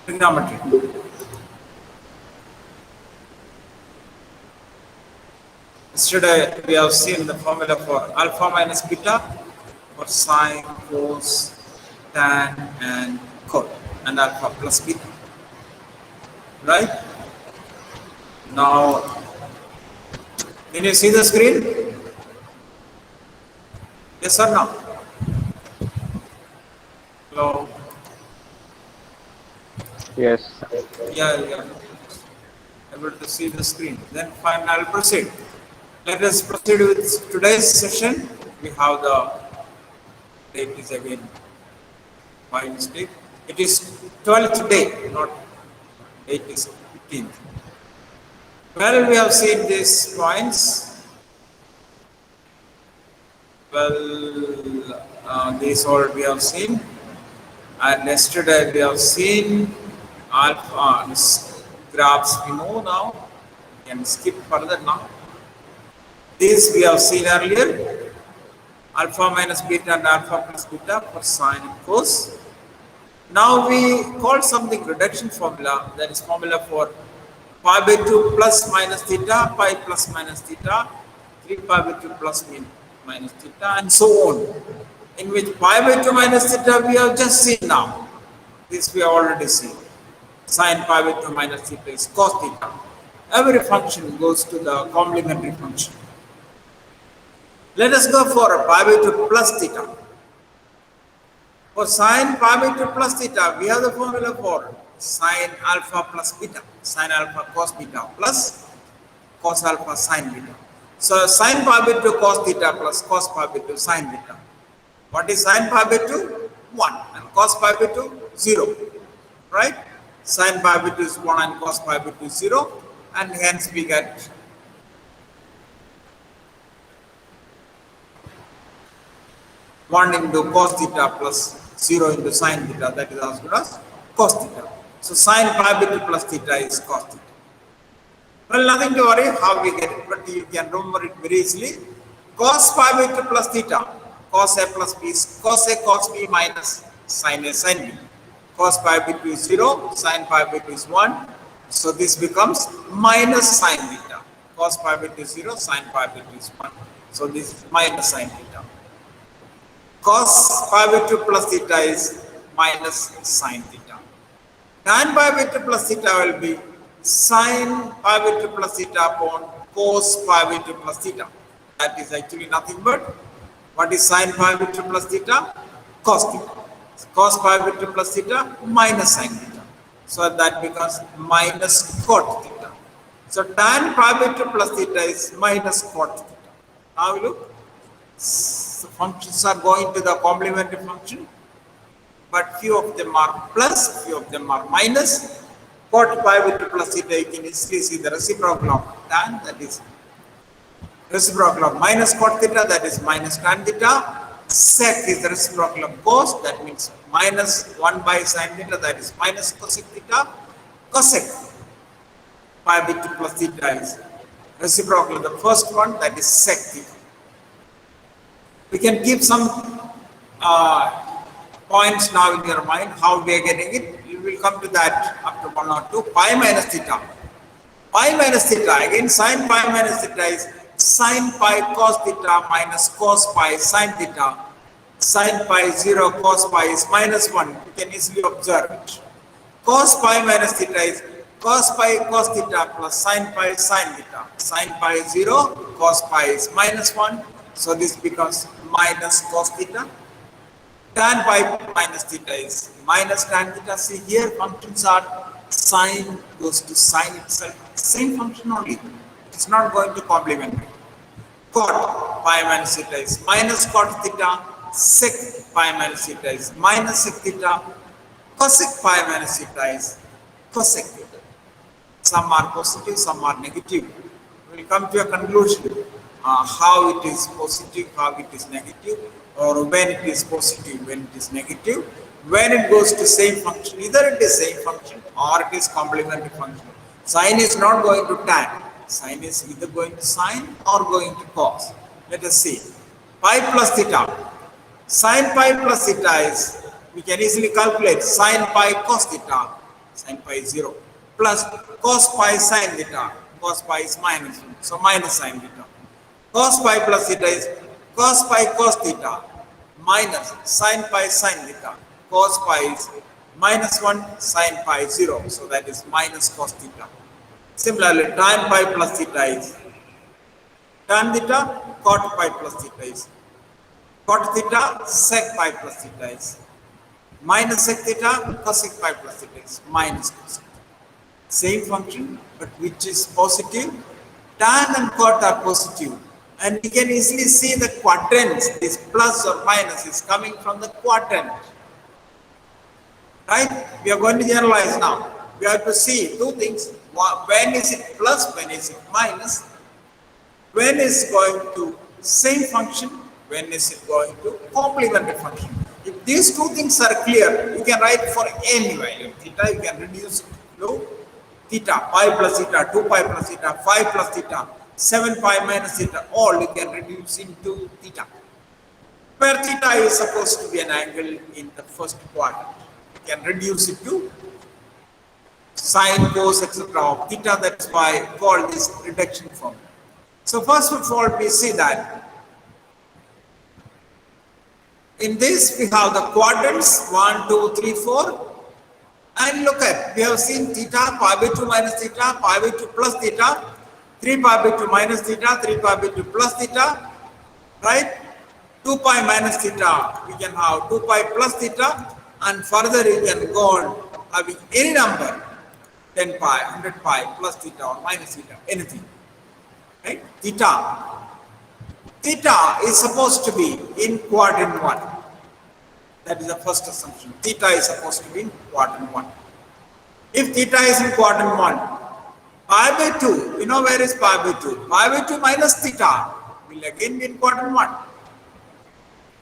trigonometry. Yesterday we have seen the formula for alpha minus beta for sine, cos, tan, and cot, and alpha plus beta. Right? Now, can you see the screen? Yes or no? Hello? Yes. Yeah. Able to see the screen. Then fine, I'll proceed. Let us proceed with today's session. We have the date is again by mistake. It is 12th day, not date is 15th. Well, we have seen these points. Well, these all we have seen. And yesterday we have seen alpha graphs we know now. We can skip further now. This we have seen earlier. Alpha minus beta and alpha plus beta for sine and cos. Now we call something reduction formula, that is formula for pi by 2 plus minus theta, pi plus minus theta, 3 pi by 2 plus minus theta, and so on. In which pi by 2 minus theta we have just seen now. This we have already seen. Sine pi by 2 minus theta is cos theta. Every function goes to the complementary function. Let us go for a pi by 2 plus theta. For sine pi by 2 plus theta, we have the formula for sine alpha plus beta, sine alpha cos beta plus cos alpha sine beta. So sine pi by 2 cos theta plus cos pi by 2 sine beta. What is sine pi by 2? 1, and cos pi by 2? 0. Right? Sine pi by 2 is 1 and cos pi by 2 is 0, and hence we get one into cos theta plus 0 into sine theta, that is as good as cos theta. So sine pi by 2 plus theta is cos theta. Well, nothing to worry how we get it, but you can remember it very easily. Cos pi by 2 plus theta, cos A plus B is cos A cos B minus sine A sine B. Cos pi by 2 is 0, sine pi by 2 is 1. So this becomes minus sine theta. Cos pi by 2 is 0, sine pi by 2 is 1. So this is minus sine theta. Cos pi by 2 plus theta is minus sine theta. Tan pi by 2 plus theta will be sine pi by 2 plus theta upon cos pi by 2 plus theta. That is actually nothing but what is sine pi by 2 plus theta? Cos theta. Cos pi by 2 plus theta minus sine theta. So that becomes minus cot theta. So tan pi by 2 plus theta is minus cot theta. Now look. So functions are going to the complementary function, but few of them are plus, few of them are minus. Cot pi by 2 plus theta, you can easily see the reciprocal of tan, that is reciprocal of minus cot theta, that is minus tan theta. Sec is the reciprocal of cos, that means minus 1 by sine theta, that is minus cosec theta. Cosec pi by 2 plus theta is reciprocal of the first one, that is sec theta. We can keep some points now in your mind, how we are getting it. You will come to that after 1 or 2. Pi minus theta. Pi minus theta, again sine pi minus theta is sine pi cos theta minus cos pi sine theta. Sine pi 0, cos pi is minus 1. You can easily observe it. Cos pi minus theta is cos pi cos theta plus sine pi sine theta. Sine pi 0, cos pi is minus 1. So this becomes minus cos theta. Tan pi minus theta is minus tan theta. See here functions are sine goes to sine itself. Same function only. It's not going to complementary. Cot pi minus theta is minus cot theta. Sec pi minus theta is minus sec theta. Cosec pi minus theta is cosec theta. Some are positive, some are negative. We will come to a conclusion. How it is positive, how it is negative, or when it is positive, when it is negative, when it goes to same function, either it is same function or it is complementary function. Sine is not going to tan. Sine is either going to sine or going to cos. Let us see. Pi plus theta. Sine pi plus theta is, we can easily calculate sine pi cos theta. Sin pi is 0. Plus cos pi sin theta. Cos pi is minus 1. So minus sin theta. Cos pi plus theta is cos pi cos theta minus sin pi sin theta. Cos pi is minus 1, sin pi 0. So that is minus cos theta. Similarly, tan pi plus theta is tan theta, cot pi plus theta is cot theta, sec pi plus theta is minus sec theta, cosec pi plus theta is minus cosec. Same function, but which is positive. Tan and cot are positive. And you can easily see the quadrants, this plus or minus is coming from the quadrant. Right? We are going to generalize now. We have to see two things. When is it plus, when is it minus? When is going to same function, when is it going to complementary function? If these two things are clear, you can write for any value. Theta, you can reduce to theta, pi plus theta, 2 pi plus theta, 5 plus theta, 7 pi minus theta, all you can reduce into theta. Where theta is supposed to be an angle in the first quadrant. You can reduce it to sine, cos, etc. of theta. That's why I call this reduction formula. So first of all, we see that in this we have the quadrants 1, 2, 3, 4, and look at, we have seen theta, pi by 2 minus theta, pi by 2 plus theta, 3 pi by 2 minus theta, 3 pi by 2 plus theta, right? 2 pi minus theta, we can have 2 pi plus theta, and further you can go on having any number, 10 pi, 100 pi, plus theta or minus theta, anything, right? Theta is supposed to be in quadrant 1. That is the first assumption. Theta is supposed to be in quadrant 1. If theta is in quadrant 1, pi by 2, you know where is pi by 2? Pi by 2 minus theta will again be in quadrant 1.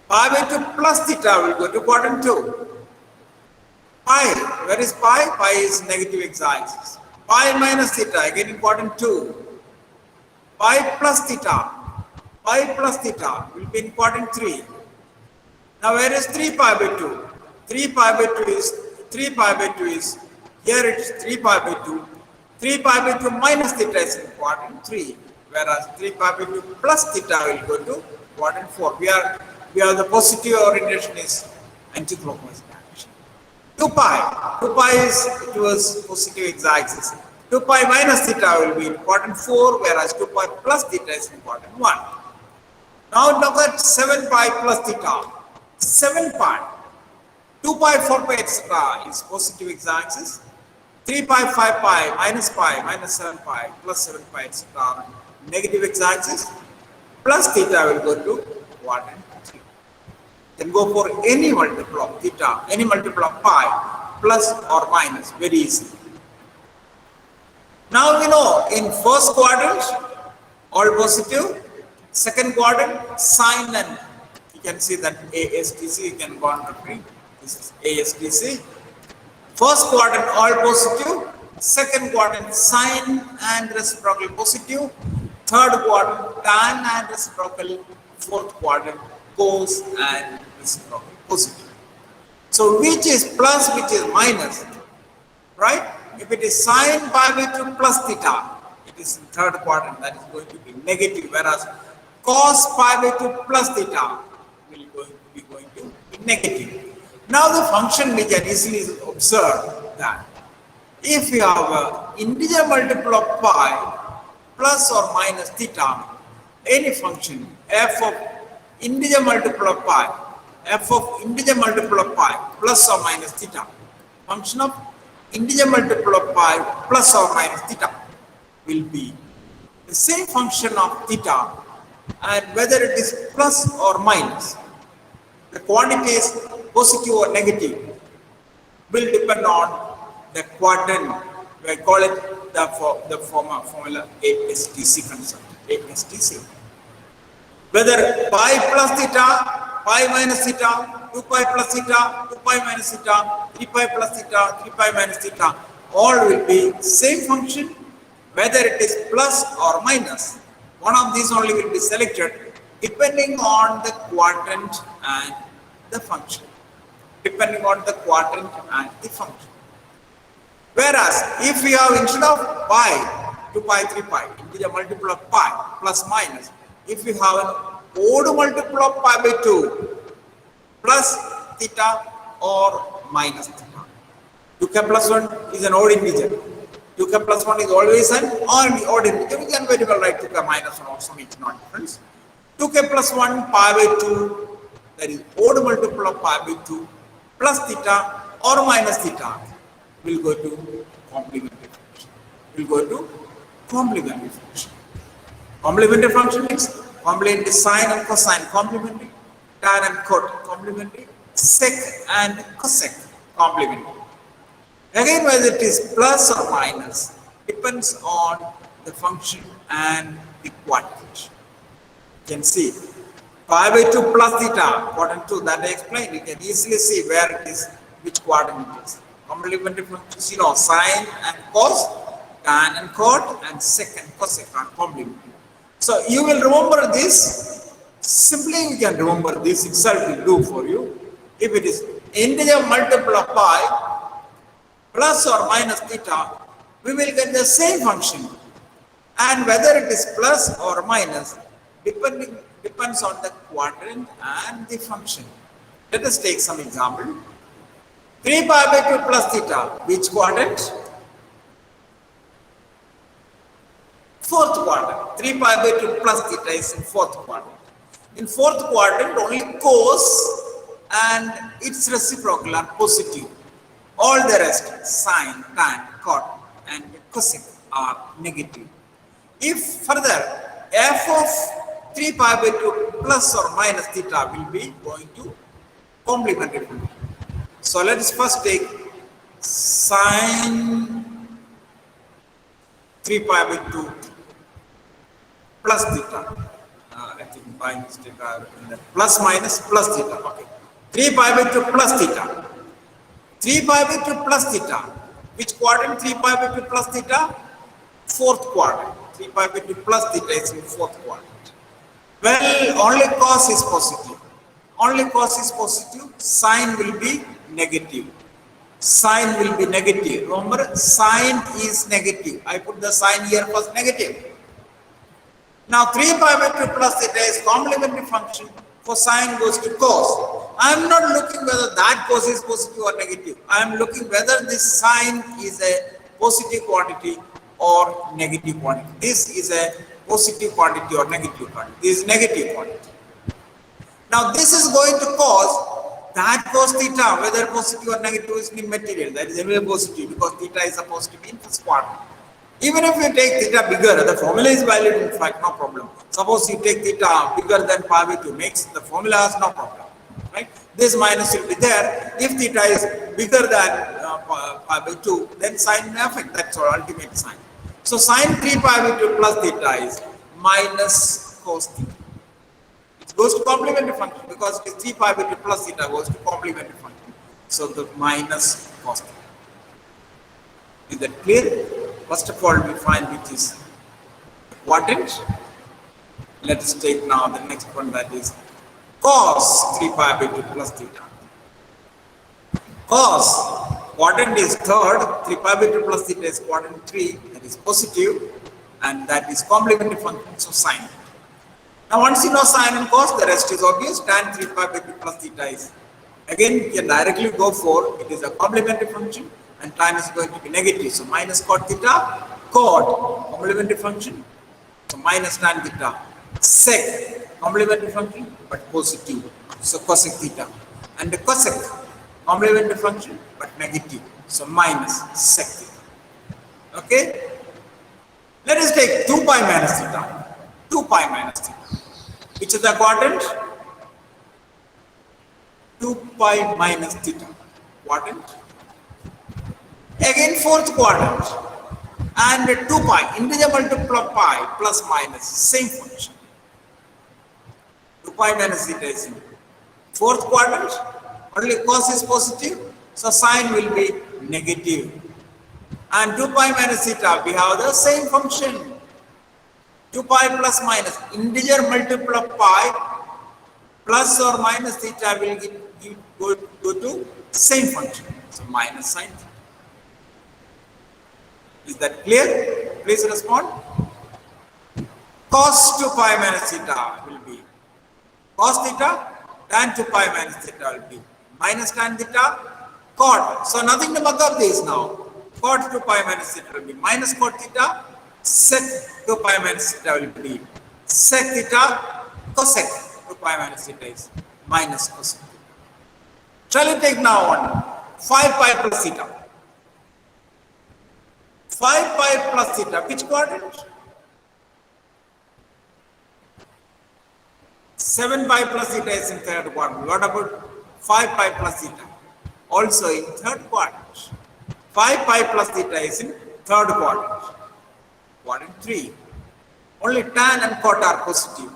Pi by 2 plus theta will go to quadrant 2. Pi, where is pi? Pi is negative x-axis. Pi minus theta again in quadrant 2. Pi plus theta will be in quadrant 3. Now where is 3 pi by 2? 3 pi by 2 is here it is 3 pi by 2. 3 pi by 2 minus theta is in quadrant 3, whereas 3 pi by 2 plus theta will go to quadrant 4. We are the positive orientation is anti-clockwise direction. 2 pi is towards positive x-axis. 2 pi minus theta will be in quadrant 4, whereas 2 pi plus theta is in quadrant 1. Now look at 7 pi plus theta. 7 pi, 2 pi, 4 pi, etc. is positive x-axis. 3 pi, 5 pi, minus 7 pi, plus 7 pi, etc. negative x-axis. Plus theta will go to quadrant 3. Then go for any multiple of theta, any multiple of pi, plus or minus, very easy. Now we know in first quadrant, all positive. Second quadrant, sine, and you can see that ASTC, you can go on referring. This is ASTC. First quadrant, all positive. Second quadrant, sine and reciprocal positive. Third quadrant, tan and reciprocal. Fourth quadrant, cos and reciprocal positive. So which is plus, which is minus, right? If it is sine pi by 2 plus theta, it is in third quadrant, that is going to be negative, whereas cos pi by 2 plus theta will be going to be negative. Now the function we can easily observe that if you have an integer multiple of pi plus or minus theta, any function f of integer multiple of pi, plus or minus theta, function of integer multiple of pi plus or minus theta will be the same function of theta, and whether it is plus or minus, the quantity is positive or negative, will depend on the quadrant. I call it the formula ASTC concept, ASTC. Whether pi plus theta, pi minus theta, 2 pi plus theta, 2 pi minus theta, 3 pi plus theta, 3 pi minus theta, all will be same function, whether it is plus or minus. One of these only will be selected depending on the quadrant and the function. Whereas if we have instead of pi 2 pi 3 pi integer multiple of pi plus minus, if we have an odd multiple of pi by 2 plus theta or minus theta. 2k plus 1 is an odd integer. 2k plus 1 is always an odd integer. We can very well write 2k minus 1 also makes no difference. 2k plus 1 pi by 2, that is odd multiple of pi by 2 plus theta or minus theta will go to complementary function. Will go to complementary function. Complementary function means complementary sine and cosine complementary, tan and cot complementary, sec and cosec complementary. Again, whether it is plus or minus depends on the function and the quadrant. You can see pi by 2 plus theta, quadrant 2, that I explained. You can easily see where it is, which quadrant it is. Complementary functions, you know, sine and cos, tan and cot, and sec and cosec are complementary. So you will remember this. Simply you can remember this itself will do for you. If it is integer multiple of pi plus or minus theta, we will get the same function. And whether it is plus or minus depends on the quadrant and the function. Let us take some example. 3 pi by 2 plus theta, which quadrant? Fourth quadrant. 3 pi by 2 plus theta is in fourth quadrant. In fourth quadrant, only cos and its reciprocal are positive. All the rest, sine, tan, cot, and cosec are negative. If further, f of 3 pi by 2 plus or minus theta will be going to complementary function. So let us first take sine 3 pi by 2 plus theta. I think by mistake plus minus plus theta. Okay. 3 pi by 2 plus theta. 3 pi by 2 plus theta. Which quadrant 3 pi by 2 plus theta? Fourth quadrant. 3 pi by 2 plus theta is in fourth quadrant. Well, only cos is positive. Only cos is positive. Sine will be negative. Sine will be negative. Remember, sine is negative. I put the sign here first negative. Now 3 pi by 2 plus theta is complementary function. For sine goes to cos. I am not looking whether that cos is positive or negative. I am looking whether this sine is a positive quantity or negative quantity. This is a positive quantity or negative quantity. This is negative quantity. Now this is going to cause that cos theta, whether positive or negative, is immaterial. That is anyway positive because theta is a positive in first quadrant. Even if you take theta bigger, the formula is valid, in fact, no problem. Suppose you take theta bigger than pi by 2, makes the formula has no problem, right? This minus will be there. If theta is bigger than pi by 2, then sine may affect. That's our ultimate sign. So sine 3 pi by 2 plus theta is minus cos theta. It goes to complementary function because it is 3 pi by 2 plus theta goes to complementary function. So the minus cos theta. Is that clear? First of all, we find which is quadrant. Let us take now the next one, that is cos 3 pi by 2 plus theta. Cos quadrant is third, 3 pi by 2 plus theta is quadrant 3, that is positive, and that is complementary function, so sine. Now once you know sine and cos, the rest is obvious. Tan 3 pi by 2 plus theta is, again you can directly go for, it is a complementary function, and tan is going to be negative. So minus cot theta, cot, complementary function. So minus tan theta, sec, complementary function, but positive. So cosec theta. And the cosec, complementary function, but negative. So minus sec theta. Okay? Let us take 2 pi minus theta. 2 pi minus theta. Which is the quadrant? 2 pi minus theta. Quadrant. Again fourth quadrant, and 2 pi, integer multiple of pi plus minus, same function. 2 pi minus theta is in fourth quadrant, only cos is positive, so sine will be negative. And 2 pi minus theta, we have the same function. 2 pi plus minus, integer multiple of pi plus or minus theta will go to same function, so minus sine theta. Is that clear? Please respond. Cos 2 pi minus theta will be cos theta, tan 2 pi minus theta will be minus tan theta, cot. So nothing to mug up this now. Cot 2 pi minus theta will be minus cot theta, sec 2 pi minus theta will be sec theta, cosec 2 pi minus theta is minus cosec theta. Shall we take now on 5 pi plus theta? 5 pi plus theta, which quadrant? 7 pi plus theta is in third quadrant. What about 5 pi plus theta? Also in third quadrant. 5 pi plus theta is in third quadrant. Quadrant 3. Only tan and cot are positive.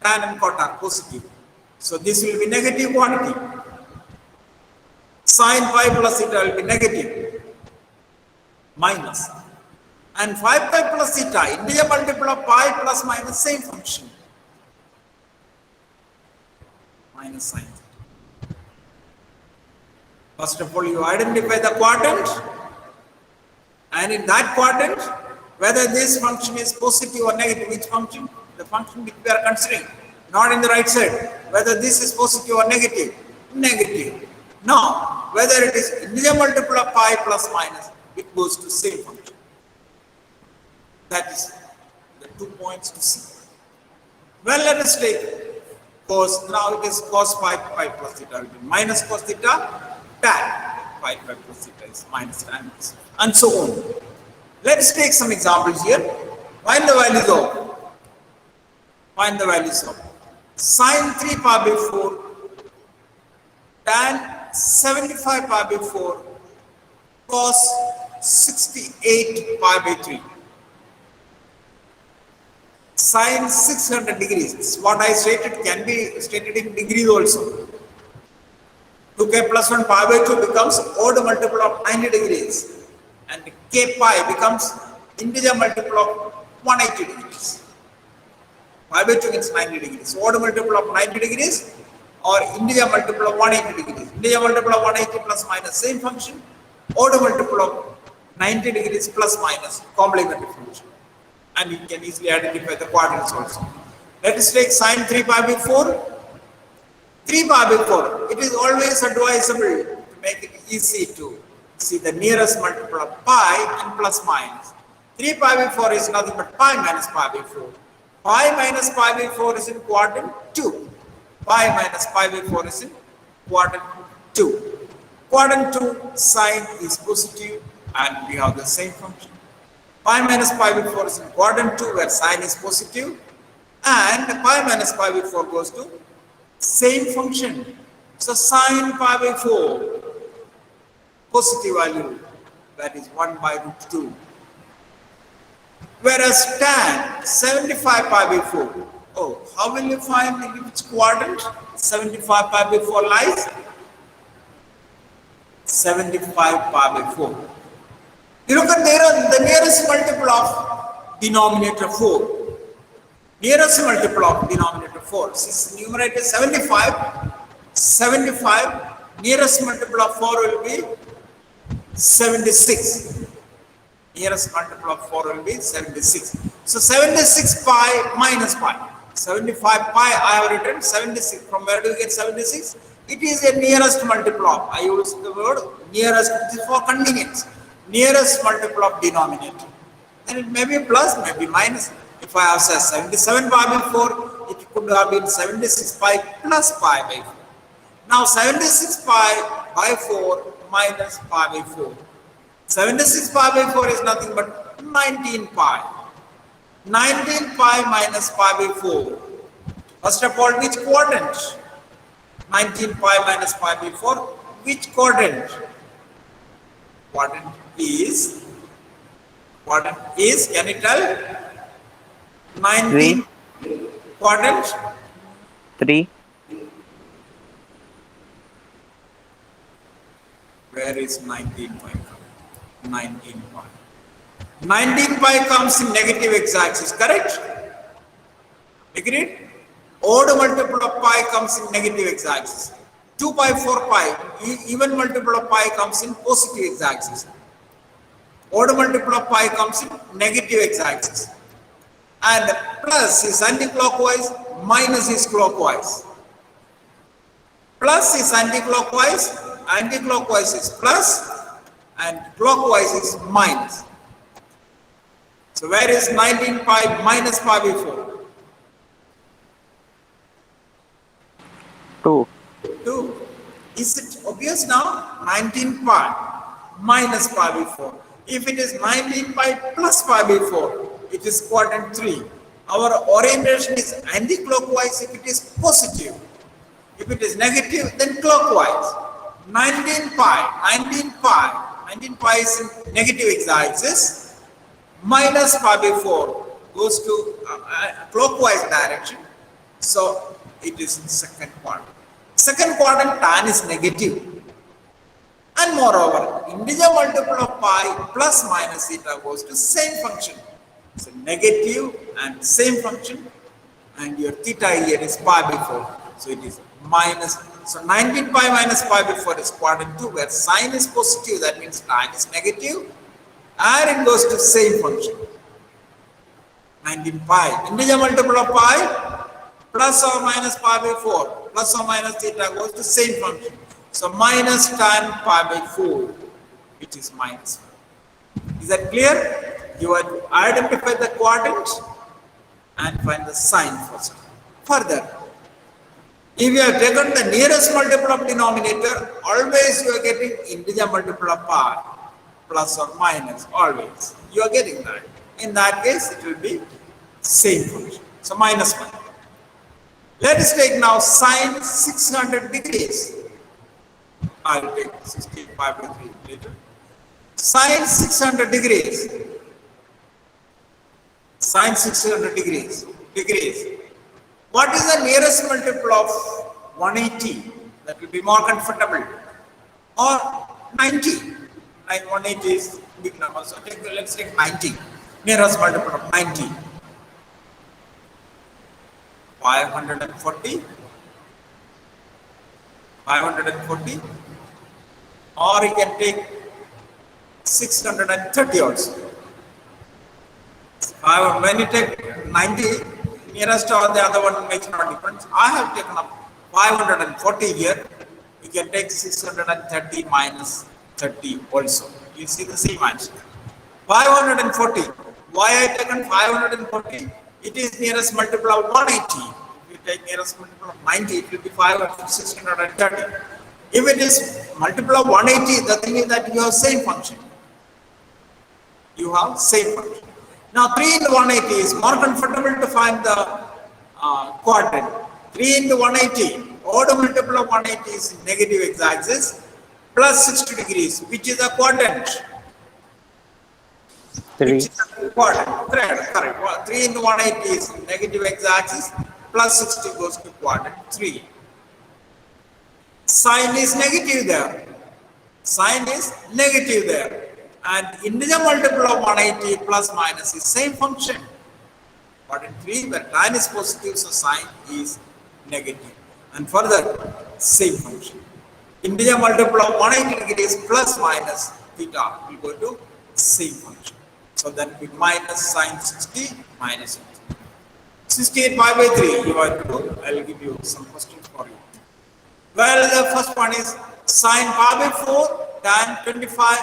Tan and cot are positive. So this will be negative quantity. Sin pi plus theta will be negative. Minus. And 5 pi plus theta, integer multiple of pi plus minus, same function. Minus sin theta. First of all, you identify the quadrant, and in that quadrant, whether this function is positive or negative, which function? The function which we are considering, not in the right side. Whether this is positive or negative? Negative. Now, whether it is integer multiple of pi plus minus, it goes to same function. That is the 2 points to see. Well, let us take cos. Now it is cos pi plus theta will be minus cos theta, tan pi plus theta is minus tan, and so on. Let us take some examples here. Find the values of sin 3 pi by 4, tan 75 pi by 4, cos 68 pi by 3. Sin 600 degrees. What I stated can be stated in degrees also. 2k plus 1 pi by 2 becomes odd multiple of 90 degrees. And k pi becomes integer multiple of 180 degrees. Pi by 2 means 90 degrees. Odd multiple of 90 degrees or integer multiple of 180 degrees. Integer multiple of 180 plus minus, same function. Odd multiple of 90 degrees plus minus, complementary function. And you can easily identify the quadrants also. Let us take sin 3 pi by 4. 3 pi by 4. It is always advisable to make it easy to see the nearest multiple of pi and plus minus. 3 pi by 4 is nothing but pi minus pi by 4. Pi minus pi by 4 is in quadrant 2. Pi minus pi by 4 is in quadrant 2. Quadrant 2 sine is positive and we have the same function. Pi minus pi by 4 is in quadrant 2 where sine is positive, and pi minus pi by 4 goes to same function. So sine pi by 4, positive value, that is 1 by root 2. Whereas tan 75 pi by 4, oh, how will you find in which quadrant 75 pi by 4 lies? 75 pi by 4. You look at there, the nearest multiple of denominator 4. Nearest multiple of denominator 4. Since numerator 75, 75, nearest multiple of 4 will be 76. Nearest multiple of 4 will be 76. So 76 pi minus pi. 75 pi I have written 76. From where do you get 76? It is a nearest multiple of. I use the word nearest for convenience. Nearest multiple of denominator. And it may be plus, may be minus. If I have said 77 pi by 4, it could have been 76 pi plus pi by 4. Now 76 pi by 4 minus pi by 4. 76 pi by 4 is nothing but 19 pi. 19 pi minus pi by 4. First of all, which quadrant? 19 pi minus pi by 4. Which quadrant? Quadrant is, can you tell? 19 quadrant? 3. Where is 19 pi? 19 pi. 19 pi comes in negative x-axis, correct? Agreed? Odd multiple of pi comes in negative x-axis. 2 pi, 4 pi, even multiple of pi comes in positive x-axis. Odd multiple of pi comes in negative x-axis. And plus is anti-clockwise, minus is clockwise. Plus is anti-clockwise, anti-clockwise is plus, and clockwise is minus. So where is 19 pi minus pi before? 2. 2. Is it obvious now? 19 pi minus pi before. If it is 19 pi plus pi before, it is quadrant 3. Our orientation is anti-clockwise if it is positive. If it is negative, then clockwise. 19 pi is in negative x-axis, minus pi before goes to clockwise direction. So it is in second quadrant. Second quadrant tan is negative. And moreover, integer multiple of pi plus minus theta goes to same function. So negative and same function, and your theta here is pi before. So it is minus. So 19 pi minus pi before is quadrant 2, where sine is positive, that means tan is negative, and it goes to same function. 19 pi, integer multiple of pi plus or minus pi before, plus or minus theta goes to same function. So minus tan pi by 4, which is minus 4. Is that clear? You have to identify the quadrant and find the sign first. Further, if you have taken the nearest multiple of denominator, always you are getting integer multiple of pi, plus or minus, always. You are getting that. In that case, it will be same function. So minus 1. Let us take now sine 600 degrees. I will take 65 by 3 later. Sine 600 degrees. Sine 600 degrees. What is the nearest multiple of 180? That will be more comfortable. Or 90. Like 180 is big number. So let's take 90. Nearest multiple of 90. 540. 540. Or you can take 630 also. When you take 90, nearest or the other one makes no difference. I have taken up 540 here. You can take 630 minus 30 also. You see the same answer. 540. Why I taken 540? It is nearest multiple of 180. If you take nearest multiple of 90, it will be 630. If it is multiple of 180, the thing is that you have same function. You have same function. Now 3 into 180 is more comfortable to find the quadrant. 3 into 180, odd multiple of 180 is negative x-axis, plus 60 degrees, which is a quadrant. 3. Which is a quadrant. Correct. 3 into 180 is negative x-axis, plus 60 goes to quadrant 3. Sine is negative there. Sine is negative there. And integer multiple of 180 plus minus is same function. Quadrant 3, where tan is positive, so sine is negative. And further, same function. Integer multiple of 180 degrees plus minus theta will go to same function. So that will be minus sine 60 minus 68 pi by 3. You have to do. I will give you some questions for you. Well, the first one is sine pi by 4, tan 25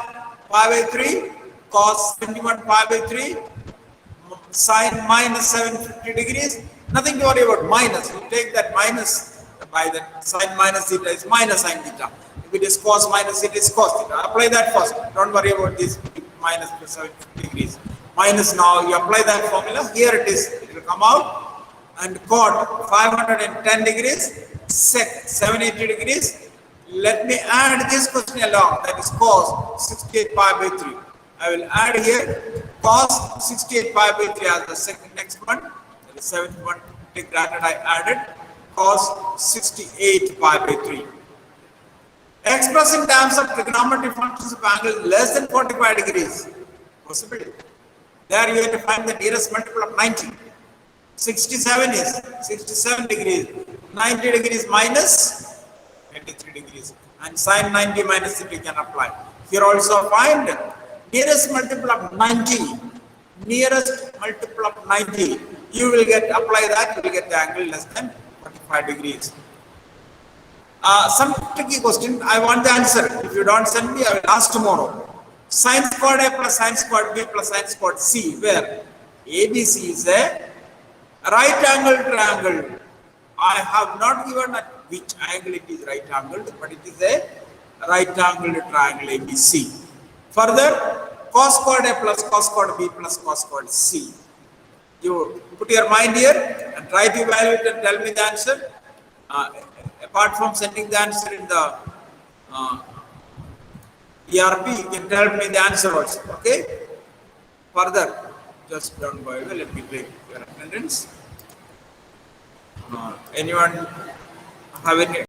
pi by 3, cos 21 pi by 3, sine minus 750 degrees. Nothing to worry about minus. You take that minus by the sine minus theta is minus sine theta. If it is cos minus theta is cos theta. Apply that first. Don't worry about this minus 750 degrees. Minus now, you apply that formula. Here it is. It will come out. And cot 510 degrees, sec 780 degrees. Let me add this question along, that is cos 68 pi by 3. I will add here cos 68 pi by 3 as the second next one. That is 7th one. Take granted I added cos 68 pi by 3. Express in terms of trigonometric functions of angle less than 45 degrees. Possibility. There you have to find the nearest multiple of 90. 67 is 67 degrees. 90 degrees minus 83 degrees. And sine 90 minus 30 can apply. Here also find nearest multiple of 90, nearest multiple of 90, you will get, apply that, you will get the angle less than 45 degrees. Some tricky question, I want the answer. If you don't send me, I will ask tomorrow. Sin squared A plus sin squared B plus sin squared C, where ABC is a right angle triangle. I have not given at which angle it is right angled, but it is a right angled triangle ABC. Further, cos squared A plus cos squared B plus cos squared C. You put your mind here and try to evaluate and tell me the answer. Apart from sending the answer in the ERP, you can tell me the answer also. Okay? Further, just don't go away. Let me take your attendance. Anyone have any